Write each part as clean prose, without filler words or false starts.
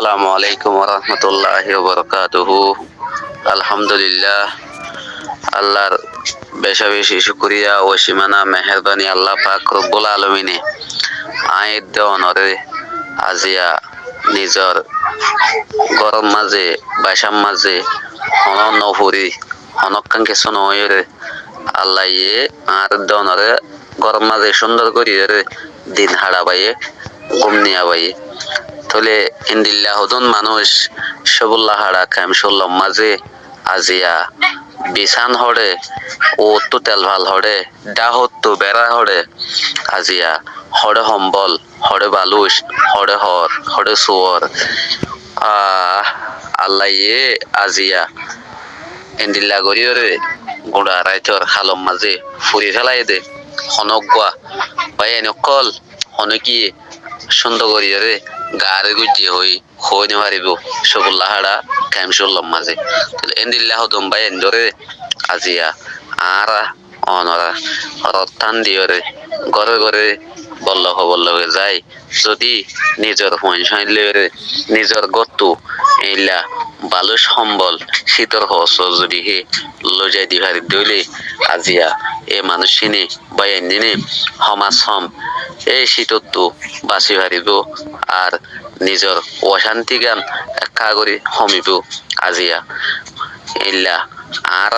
আসসালামু আলাইকুম ওয়া রাহমাতুল্লাহি ওয়া বারাকাতুহু। আলহামদুলিল্লাহ, আল্লাহর বেশা বেশি শুকরিয়া ও সীমানা মেহেরবানি আল্লাহ পাক রব্বুল আলমিনে আয়ের দেওয়ানরে আজিয়া নিজর গরম মাঝে বাসাম মাঝে হন নফুরি হনকাঙ্কে সনয়রে আল্লাহ ইয়ে আর দেওয়ানরে গরম মাঝে সুন্দর করিয়ে দিন হাড়া বাইয়ে ঘুমনিয়া বাইয়ে তলে ইন্দিল্লা হদন মানুষ সবুল্লাহ হাড়া কাম শুনলাম মাঝে আজিয়া বিছান হড়ে ও তো তেল ভাল হড়ে ডাহত তো বেড়া হড়ে আজিয়া হড়ে হম্বল হড়ে বালুস হড়ে হড়ে সুয়র আল্লাহ ইয়ে আজিয়া ইন্দিল্লা গরিয়রে গোড়া রাইতর হালম মাঝে ফুরি ফেলাই দে হনক গোয়া ভাই নকল হনকি সুন্দর করিয়রে গারে গুজি হই খোঁজ মারিব সবুল্লাহ হাড়া কাম শুনলাম মাঝে এন্দিল্লাহ হদম ভাই এন্দরে আজিয়া আর অনরা রত্তান দিয়রে ঘরে ঘরে বল্লভে যায় যদি নিজের হইলে নিজের গত্তু এইলা বালু সম্বল শীতর হস যদি হে লজাই দিহারি দইলে আজিয়া এ মানুষিনে বা এদিনে সমাজ হম এই শীতত্তু বাঁচি হারিব আর নিজের অশান্তি গান একা করে হমিব আজিয়া ইল্লা আর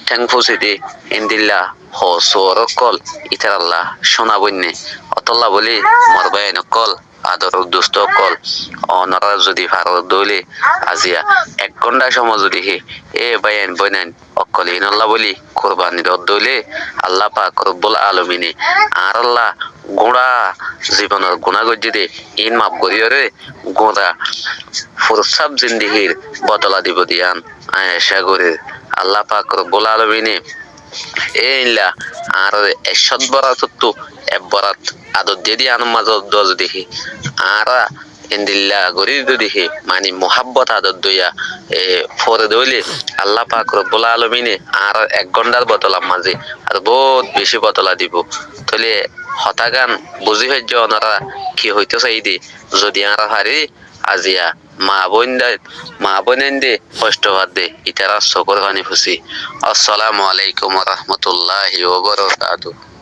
ঠেং ফুসি দি ইন্দিল্লা হসর কল ইতার আল্লাহ শোনা বন্যে অতল্লা বলি মর বাই নকল আদর দুষ্ট কল অনরা যদি ভারত দইলে আজিয়া 1 ঘন্টা সময় যদি হে এ বাইন বইনান অকল ইনল্লাহ বলি কোরবানি দইলে আল্লাহ পাক রব্বুল আলামিনে আর আল্লাহ গোড়া জীবনের গুণা গজ্জি দে ইন মাপ করিয়রে গোড়া ফুরসাব জিন্দিগির বদলা দিব দিয়ান আয়েশা করে আল্লাহ পাক রব্বুল আলামিনে এইলা আর এসদ বরাত তো এবরাত আদর যদি আন মাঝে দজ দেখি আর ইন্দিল্লা গরি দেখি মানে মোহাব্বত আদর দইয়া ফরে দইলে আল্লাহ পাক রব্বুল আলামিনে আর 1 ঘন্টার বদলাম মাঝে আর বহুত বেশি বদলা দিব তাহলে হতাগান বুঝি হইজ ওনারা কি হইতে চাই দি যদি আর হারি আজিয়া মা বোনেন দে কষ্ট বাদ দে ইতারা সকর পানি ফুসি। আসসালামু আলাইকুম ওয়া রাহমাতুল্লাহি ওয়া বারাকাতুহু।